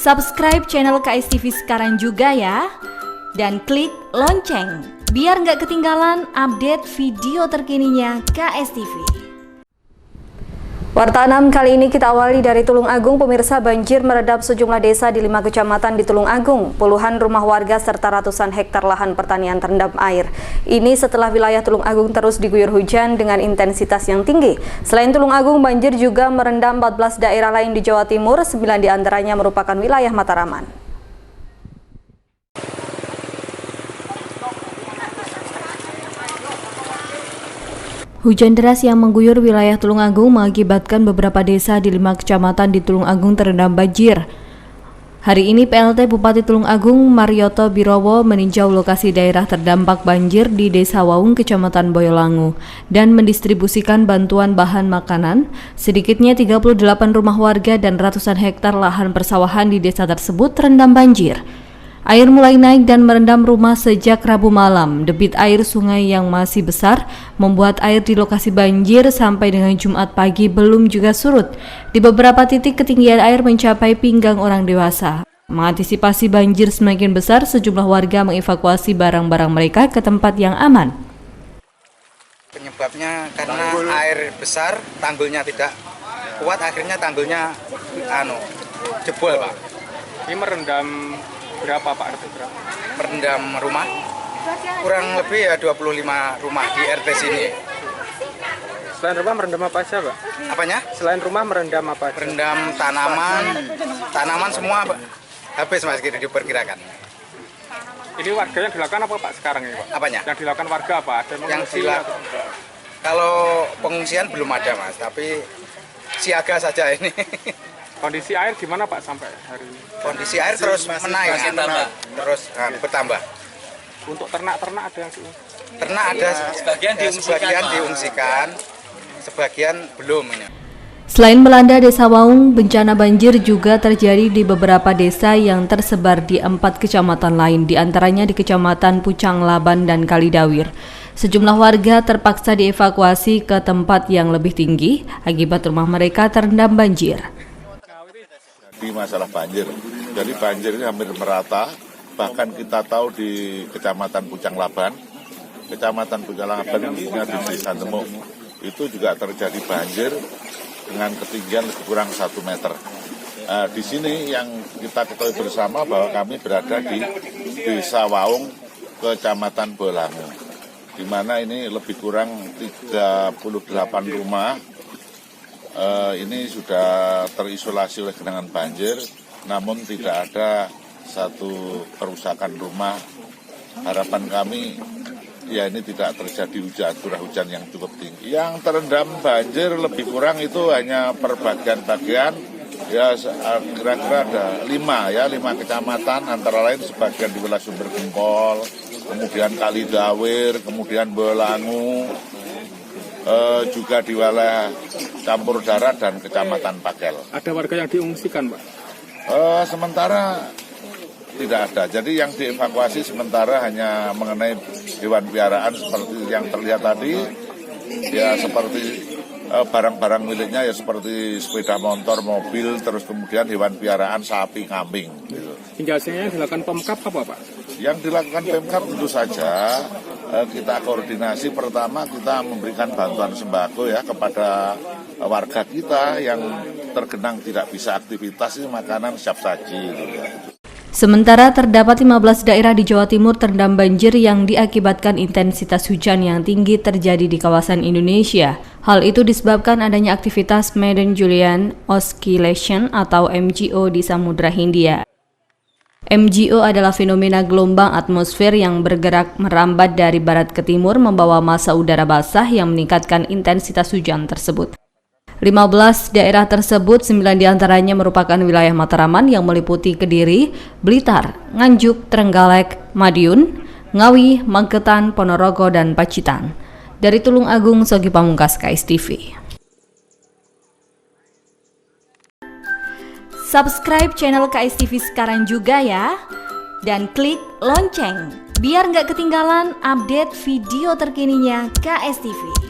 Subscribe channel KSTV sekarang juga ya. Dan klik lonceng biar nggak ketinggalan update video terkininya KSTV. Warta 6 kali ini kita awali dari Tulung Agung. Pemirsa, banjir meredam sejumlah desa di 5 kecamatan di Tulung Agung. Puluhan rumah warga serta ratusan hektar lahan pertanian terendam air. Ini setelah wilayah Tulung Agung terus diguyur hujan dengan intensitas yang tinggi. Selain Tulung Agung, banjir juga merendam 14 daerah lain di Jawa Timur, 9 diantaranya merupakan wilayah Mataraman. Hujan deras yang mengguyur wilayah Tulung Agung mengakibatkan beberapa desa di 5 kecamatan di Tulung Agung terendam banjir. Hari ini PLT Bupati Tulung Agung Marioto Birowo meninjau lokasi daerah terdampak banjir di Desa Waung, Kecamatan Boyolangu, dan mendistribusikan bantuan bahan makanan. Sedikitnya 38 rumah warga dan ratusan hektar lahan persawahan di desa tersebut terendam banjir. Air mulai naik dan merendam rumah sejak Rabu malam. Debit air sungai yang masih besar membuat air di lokasi banjir sampai dengan Jumat pagi belum juga surut. Di beberapa titik ketinggian air mencapai pinggang orang dewasa. Mengantisipasi banjir semakin besar, sejumlah warga mengevakuasi barang-barang mereka ke tempat yang aman. Penyebabnya karena air besar, tanggulnya tidak kuat, akhirnya tanggulnya jebol, Pak. Ini merendam berapa, Pak? Merendam rumah, kurang lebih ya 25 rumah di RT sini. Selain rumah merendam apa aja, Pak? Apanya? Selain rumah merendam apa aja? Merendam tanaman semua, Pak. Habis, Mas, diperkirakan. Ini warga yang dilakukan apa, Pak, sekarang ini, Pak? Apanya? Yang dilakukan warga apa? Ada mengungsi? Kalau pengungsian belum ada, Mas, tapi siaga saja ini. Kondisi air gimana, Pak, sampai hari ini? Kondisi air terus menaik, terus bertambah. Untuk ternak-ternak ada yang Ternak ada sebagian diungsikan, sebagian belum ini. Selain melanda Desa Waung, bencana banjir juga terjadi di beberapa desa yang tersebar di 4 kecamatan lain, diantaranya di Kecamatan Pucang Laban dan Kalidawir. Sejumlah warga terpaksa dievakuasi ke tempat yang lebih tinggi akibat rumah mereka terendam banjir. Masalah banjir, jadi banjir ini hampir merata. Bahkan kita tahu di Kecamatan Pucang Laban ini di Desa Demuk, itu juga terjadi banjir dengan ketinggian lebih kurang 1 meter. Di sini yang kita ketahui bersama bahwa kami berada di Desa Waung, Kecamatan Boyolangu, di mana ini lebih kurang 38 rumah ini sudah terisolasi oleh genangan banjir, namun tidak ada satu kerusakan rumah. Harapan kami ya ini tidak terjadi curah hujan yang cukup tinggi. Yang terendam banjir lebih kurang itu hanya perbagian-bagian, ya kira-kira ada 5 kecamatan, antara lain sebagian di wilayah Sumber Gempol, kemudian Kalidawir, kemudian Boyolangu, juga di wilayah Campur Darat dan Kecamatan Pakel. Ada warga yang diungsikan, Pak? Sementara tidak ada. Jadi yang dievakuasi sementara hanya mengenai hewan piaraan seperti yang terlihat tadi, ya seperti barang-barang miliknya ya seperti sepeda motor, mobil, terus kemudian hewan piaraan sapi, kambing. Gitu. Hingga hasilnya dilakukan Pemkab apa, Pak? Yang dilakukan Pemkab tentu saja kita koordinasi. Pertama kita memberikan bantuan sembako ya kepada warga kita yang tergenang tidak bisa aktivitas, ini makanan siap saji. Gitu ya. Sementara terdapat 15 daerah di Jawa Timur terendam banjir yang diakibatkan intensitas hujan yang tinggi terjadi di kawasan Indonesia. Hal itu disebabkan adanya aktivitas Madden-Julian Oscillation atau MJO di Samudra Hindia. MJO adalah fenomena gelombang atmosfer yang bergerak merambat dari barat ke timur membawa massa udara basah yang meningkatkan intensitas hujan tersebut. 15 daerah tersebut, 9 diantaranya merupakan wilayah Mataraman yang meliputi Kediri, Blitar, Nganjuk, Trenggalek, Madiun, Ngawi, Magetan, Ponorogo, dan Pacitan. Dari Tulung Agung, Sogi Pamungkas, KSTV. Subscribe channel KSTV sekarang juga ya. Dan klik lonceng biar nggak ketinggalan update video terkininya KSTV.